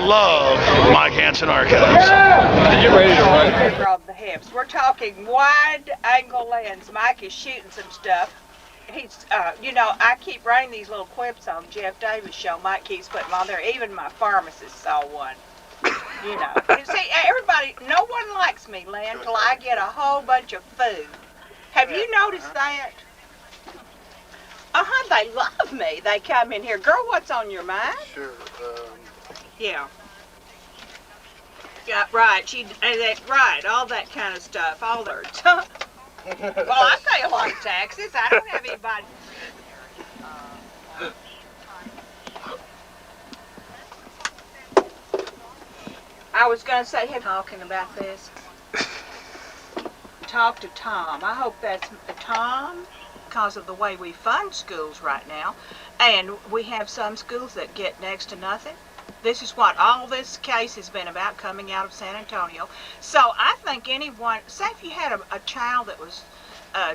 love Mike Hanson Archives. Are you ready to run? From the hips. We're talking wide angle lens. Mike is shooting some stuff. He's, I keep running these little quips on Jeff Davis show. Mike keeps putting them on there. Even my pharmacist saw one. See, everybody, no one likes me, Lynn, till I get a whole bunch of food. Have you noticed that? They love me. They come in here. Girl, what's on your mind? Sure. Yeah. Yeah, right. Right. All that kind of stuff. All that. Well, I pay a lot of taxes. I don't have anybody. I was going to say, talking about this. Talk to Tom. I hope that's Tom, because of the way we fund schools right now, and we have some schools that get next to nothing. This is what all this case has been about, coming out of San Antonio. So I think anyone, say if you had a child that was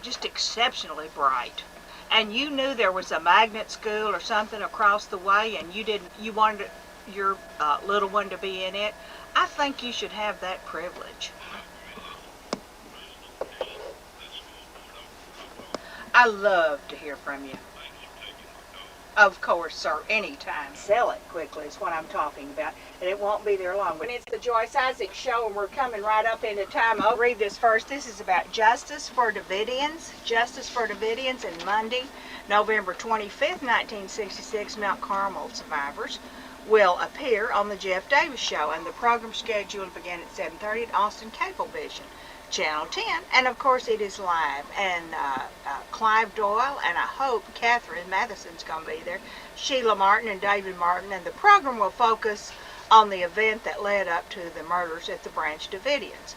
just exceptionally bright, and you knew there was a magnet school or something across the way, and you wanted your little one to be in it, I think you should have that privilege. I love to hear from you. Of course, sir, anytime. Sell it quickly is what I'm talking about, and it won't be there long. But it's the Joyce Isaacs Show, and we're coming right up into time. I'll read this first. This is about Justice for Davidians. Justice for Davidians, and Monday, November 25th, 1966, Mount Carmel survivors will appear on the Jeff Davis Show, and the program schedule began at 7:30 at Austin Cablevision, Channel 10, and of course it is live. And Clive Doyle, and I hope Catherine Matheson's going to be there, Sheila Martin and David Martin, and the program will focus on the event that led up to the murders at the Branch Davidians.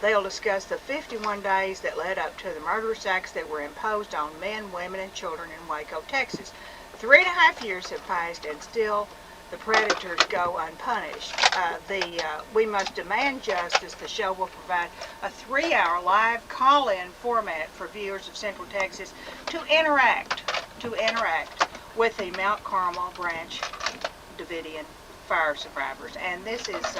They'll discuss the 51 days that led up to the murderous acts that were imposed on men, women, and children in Waco, Texas. 3.5 years have passed, and still the predators go unpunished. We Must Demand Justice. The show will provide a 3-hour live call-in format for viewers of Central Texas to interact with the Mount Carmel Branch Davidian fire survivors. And this is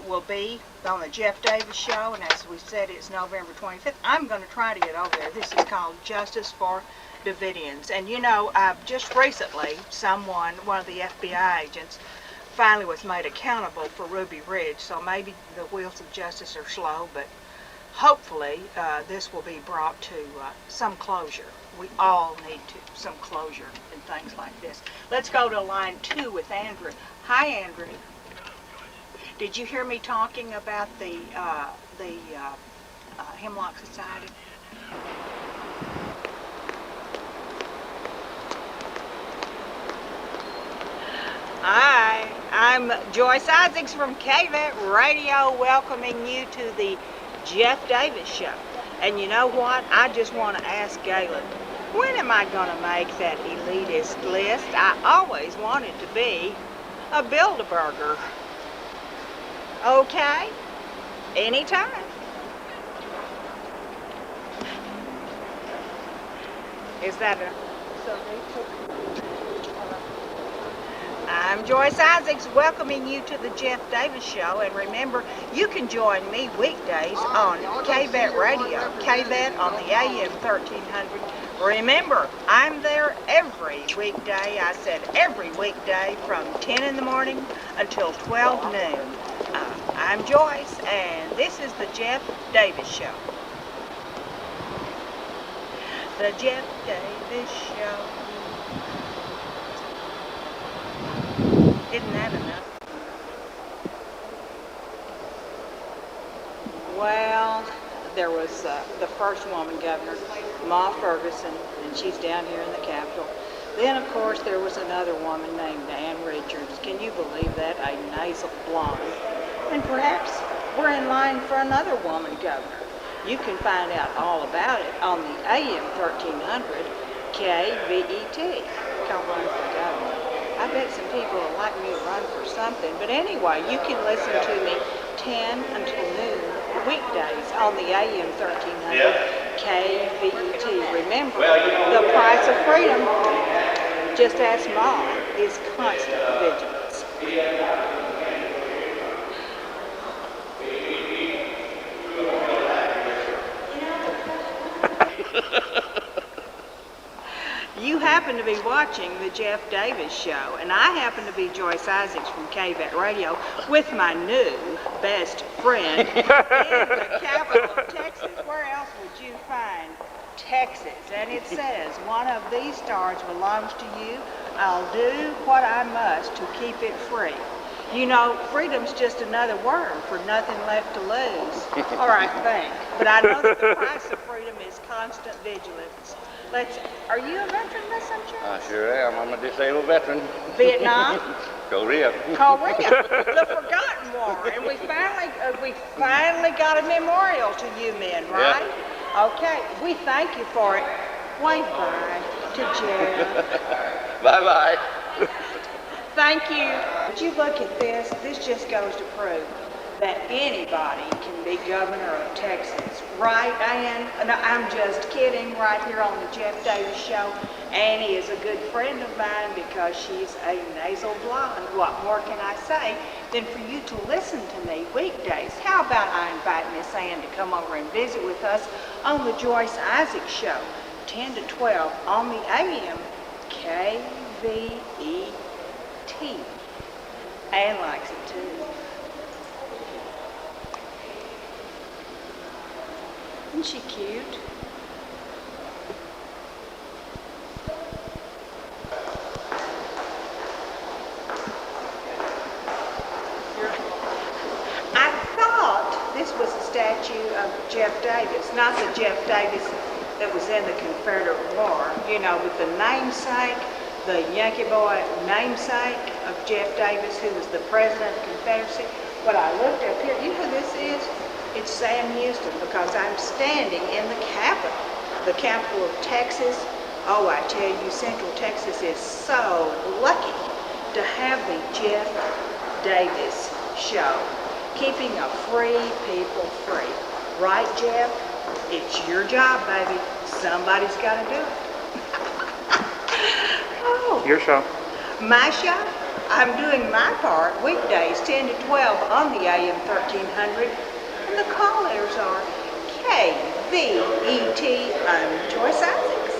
will be on the Jeff Davis Show, and as we said, it's November 25th. I'm going to try to get over there. This is called Justice for Davidians. And just recently, one of the FBI agents, finally was made accountable for Ruby Ridge. So maybe the wheels of justice are slow, but hopefully this will be brought to some closure. We all need some closure in things like this. Let's go to line 2 with Andrew. Hi, Andrew. Did you hear me talking about the Hemlock Society? Hi, I'm Joyce Isaacs from KVET Radio, welcoming you to the Jeff Davis Show. And you know what? I just want to ask Galen, when am I going to make that elitist list? I always wanted to be a Build-A-Burger. Okay? Anytime. Is that I'm Joyce Isaacs, welcoming you to the Jeff Davis Show, and remember, you can join me weekdays on KVET Radio, KVET on the AM 1300. Remember, I'm there every weekday. I said every weekday from 10 in the morning until 12 noon. I'm Joyce, and this is the Jeff Davis Show. The Jeff Davis Show. Isn't that enough? Well, there was the first woman governor, Ma Ferguson, and she's down here in the Capitol. Then, of course, there was another woman named Ann Richards. Can you believe that? A nasal blonde. And perhaps we're in line for another woman governor. You can find out all about it on the AM 1300 KVET. Come run for governor. I bet some people would like me to run for something. But anyway, you can listen to me 10 until noon weekdays on the AM 1300 KVET. Remember, the price of freedom, just ask Ma, is constant vigilance. You happen to be watching the Jeff Davis Show, and I happen to be Joyce Isaacs from KVET Radio with my new best friend in the capital of Texas. Where else would you find Texas? And it says, one of these stars belongs to you. I'll do what I must to keep it free. You know, freedom's just another word for nothing left to lose, or I think. But I know that the price of freedom is constant vigilance. Are you a veteran, Miss Sunshine? I sure am. I'm a disabled veteran. Vietnam? Korea. Korea, the forgotten war. And we finally got a memorial to you men, right? Yeah. Okay, we thank you for it. Wave bye to Jeff. Bye-bye. Thank you. But you look at this, this just goes to prove that anybody can be governor of Texas, right, Ann? No, I'm just kidding, right here on the Jeff Davis Show. Annie is a good friend of mine because she's a nasal blonde. What more can I say than for you to listen to me weekdays? How about I invite Miss Ann to come over and visit with us on the Joyce Isaacs Show, 10 to 12 on the AM KVET. Ann likes it too. Isn't she cute? I thought this was a statue of Jeff Davis, not the Jeff Davis that was in the Confederate War, you know, with the namesake, the Yankee boy namesake of Jeff Davis, who was the president of the Confederacy. But I looked up here, you know who this is? It's Sam Houston, because I'm standing in the capital of Texas. Oh, I tell you, Central Texas is so lucky to have the Jeff Davis Show, keeping a free people free. Right, Jeff? It's your job, baby. Somebody's got to do it. Oh. Your show. My show? I'm doing my part weekdays 10 to 12 on the AM 1300. And the call letters are KVET. I'm Joyce Isaacs.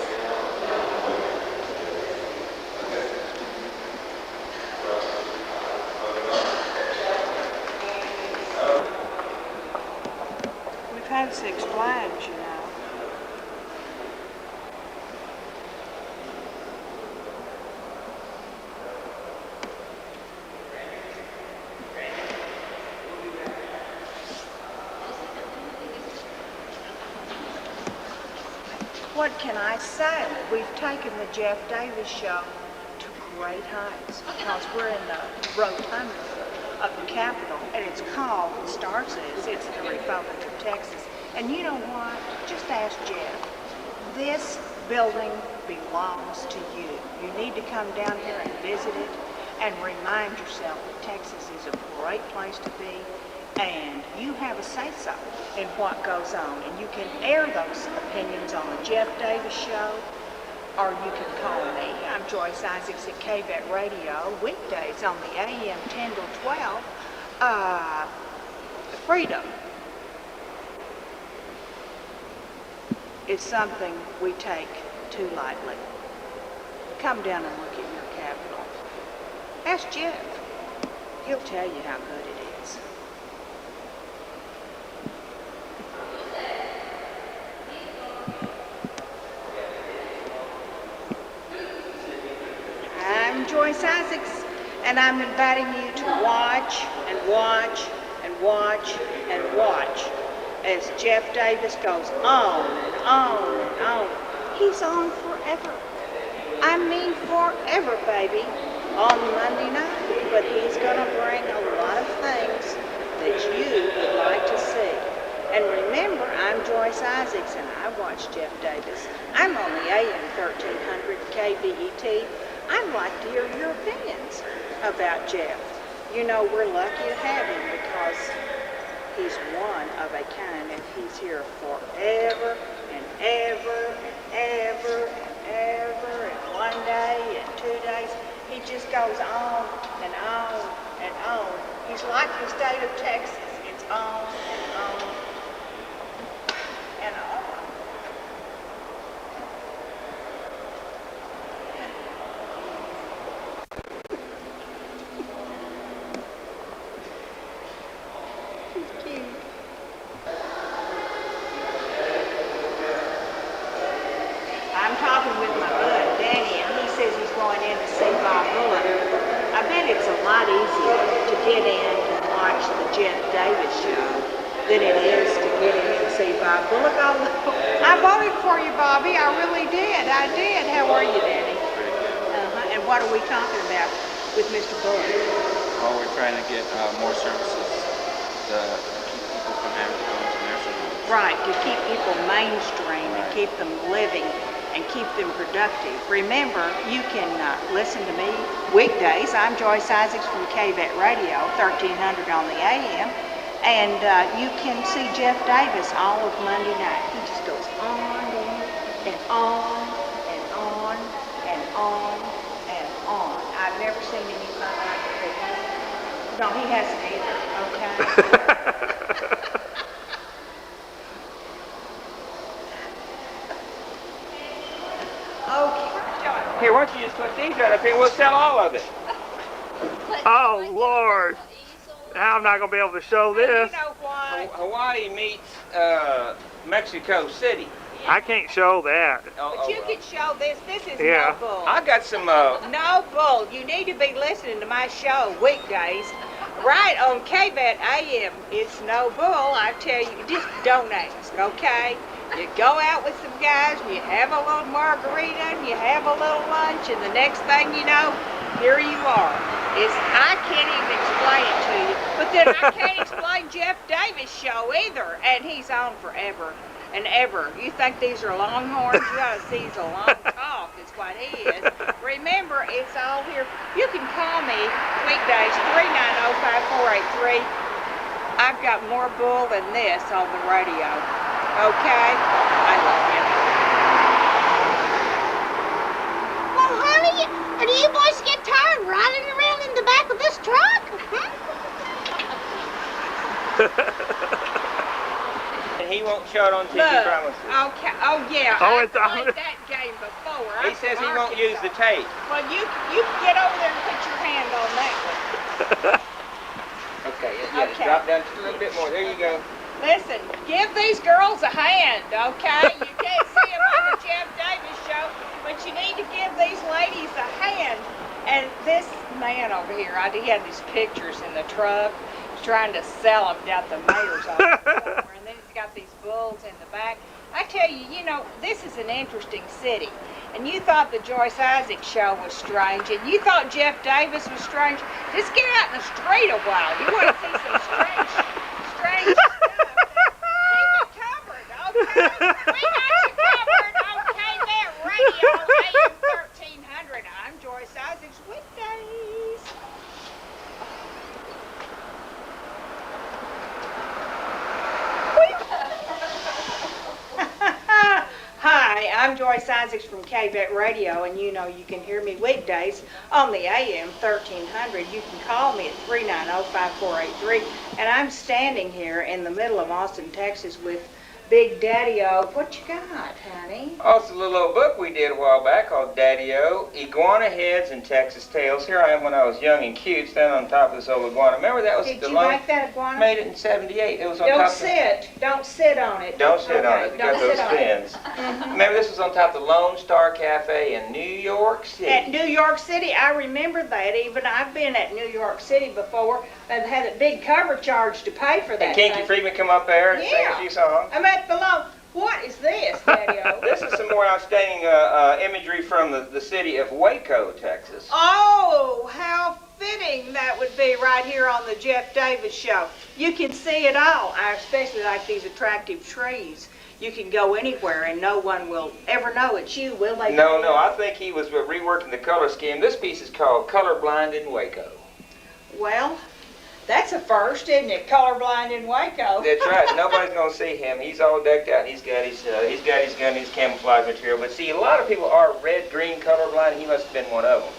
We've had 6 flags, you know. What can I say? We've taken the Jeff Davis Show to great heights because we're in the rotunda of the Capitol, and it's called, the star says, it's the Republic of Texas. And you know what? Just ask Jeff. This building belongs to you. You need to come down here and visit it and remind yourself that Texas is a great place to be, and you have a say-so in what goes on, and you can air those opinions on the Jeff Davis Show, or you can call me. I'm Joyce Isaacs at KVET Radio, weekdays on the AM 10 to 12. Freedom is something we take too lightly. Come down and look at your capital. Ask Jeff. He'll tell you how good it is. I'm Joyce Isaacs, and I'm inviting you to watch and watch and watch and watch as Jeff Davis goes on and on and on. He's on forever. I mean forever, baby, on Monday night. But he's going to bring a lot of things that you would like to see. And remember, I'm Joyce Isaacs, and I watch Jeff Davis. I'm on the AM 1300 KVET. I'd like to hear your opinions about Jeff. You know, we're lucky to have him because he's one of a kind, and he's here forever and ever and ever and ever, and one day and 2 days. He just goes on and on and on. He's like the state of Texas. It's on and on and on. He's cute. I'm talking with my bud, Danny, and he says he's going in to see Bob Bullock. I bet it's a lot easier to get in and watch the Jeff Davis show than it is to get in and see Bob Bullock. I voted for you, Bobby. I really did. I did. How are you, Danny? And what are we talking about with Mr. Bullock? Well, we're trying to get more services to keep people from having to go into nursing homes. Right, to keep people mainstream and keep them living and keep them productive. Remember, you can listen to me weekdays. I'm Joyce Isaacs from KVET Radio, 1300 on the AM. And you can see Jeff Davis all of Monday night. He just goes on and on and on and on and on. I've never seen anything like it. No, he hasn't either, okay? Okay. Here, why don't you just put these right up here? We'll sell all of it. Oh, Lord. Now I'm not going to be able to show this. You know why? Hawaii meets Mexico City. I can't show that. But you can show this. This is Yeah. no bull. I got some. No bull. You need to be listening to my show weekdays, right on KVET AM. It's no bull. I tell you, just don't ask, okay? You go out with some guys, and you have a little margarita, and you have a little lunch, and the next thing you know, here you are. I can't even explain it to you. But then I can't explain Jeff Davis' show either, and he's on forever and ever. You think these are longhorns? You ought to see he's a long talk is what he is. Remember, it's all here. You can call me weekdays, 390-5483. I've got more bull than this on the radio. Okay? I love you. Well, honey, do you boys get tired riding around in the back of this truck? And he won't show it on TV, Look, promises. okay. Oh, yeah. Oh, I it's on. played that game before. He says he won't use the tape. Well, you get over there and put your hand on that one. Okay, yeah, just Okay. drop down just a little bit more. There you go. Listen, give these girls a hand, okay? You can't see them on the Jeff Davis show, but you need to give these ladies a hand. And this man over here, he had these pictures in the truck, trying to sell them down at the mayor's office somewhere, and then he's got these bulls in the back. I tell you, this is an interesting city. And you thought the Joyce Isaacs show was strange, and you thought Jeff Davis was strange. Just get out in the street a while. You want to see some strange stuff. Keep it covered, okay? We got you covered, okay? That radio, AM 1300. I'm Joyce Isaacs, weekdays. Hi, I'm Joyce Isaacs from KVET Radio, and you can hear me weekdays on the AM 1300. You can call me at 390-5483, and I'm standing here in the middle of Austin, Texas with Big Daddy-O. What you got, honey? Oh, it's a little old book we did a while back called Daddy-O, Iguana Heads and Texas Tales. Here I am when I was young and cute, standing on top of this old iguana. Remember that was Did the you lone... like that iguana? Made it in 78. It was on Don't top sit. Don't sit on it. Don't sit on it. You got Don't those sit on it. fins. Remember this was on top of the Lone Star Cafe in New York City. At New York City, I remember that. Even I've been at New York City before and had a big cover charge to pay for that. And Kinky thing. Friedman come up there and sing Yeah. a few songs. I'm at the Lone. What is this, Daddy-O? This is some more outstanding imagery from the city of Waco, Texas. Oh, how fitting that would be right here on the Jeff Davis show. You can see it all. I especially like these attractive trees. You can go anywhere and no one will ever know it's you, will they? No, I think he was reworking the color scheme. This piece is called Colorblind in Waco. Well, that's a first, isn't it? Colorblind in Waco. That's right. Nobody's gonna see him. He's all decked out. He's got his gun, his camouflage material. But see, a lot of people are red, green, colorblind. He must have been one of them.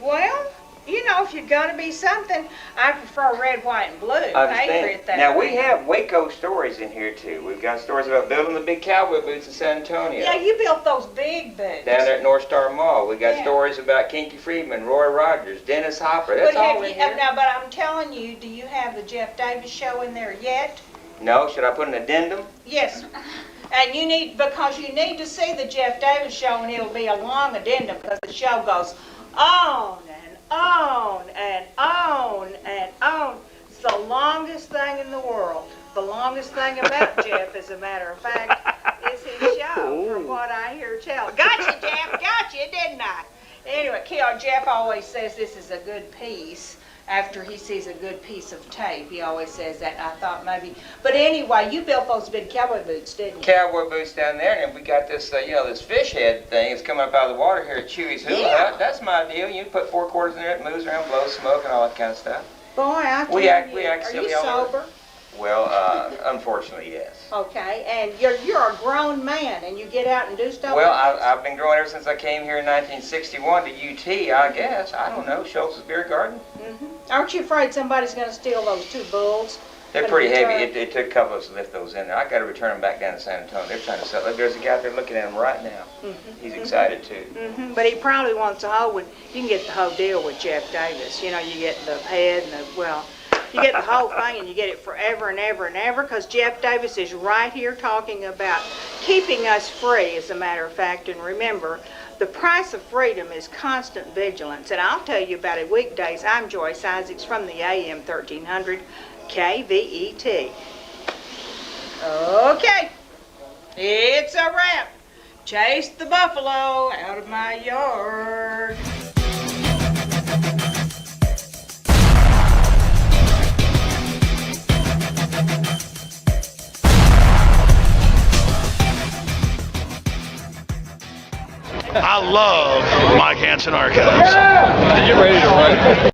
Well, you know, if you're gonna be something, I prefer red, white, and blue. I understand. Patriot that Now, way. we have Waco stories in here, too. We've got stories about building the big cowboy boots in San Antonio. Yeah, you built those big boots. Down there at North Star Mall. We got Yeah. stories about Kinky Friedman, Roy Rogers, Dennis Hopper. That's But all have in you, here. now, but I'm telling you, do you have the Jeff Davis show in there yet? No, should I put an addendum? Yes. And you need, because you need to see the Jeff Davis show, and it'll be a long addendum, because the show goes on and on and on and on. It's the longest thing in the world. The longest thing about Jeff, as a matter of fact, is his show, from what I hear tell. Gotcha, Jeff, gotcha, didn't I? Anyway, Jeff always says this is a good piece. After he sees a good piece of tape, he always says that, and I thought maybe. But anyway, you built those big cowboy boots, didn't you? Cowboy boots down there, and then we got this, this fish head thing that's coming up out of the water here at Chewy's Hula Yeah. Hut. That's my deal. You put 4 quarters in there, it moves around, blows smoke, and all that kind of stuff. Boy, I tell We you, act are silly you all over. sober? Well, unfortunately, yes. Okay, and you're a grown man, and you get out and do stuff Well, like this? I've been growing ever since I came here in 1961 to UT, I guess. I don't know, Schultz's Beer Garden. Aren't you afraid somebody's going to steal those 2 bulls? They're and pretty return- heavy. It took a couple of us to lift those in there. I got to return them back down to San Antonio. They're trying to sell. There's a guy out there looking at them right now. He's excited too. But he probably wants the whole one. You can get the whole deal with Jeff Davis. You know, you get the head and you get the whole thing, and you get it forever and ever and ever, because Jeff Davis is right here talking about keeping us free, as a matter of fact. And remember, the price of freedom is constant vigilance. And I'll tell you about it weekdays. I'm Joyce Isaacs from the AM 1300 KVET. Okay, it's a wrap. Chase the buffalo out of my yard. I love Mike Hanson Archives. You're ready to run.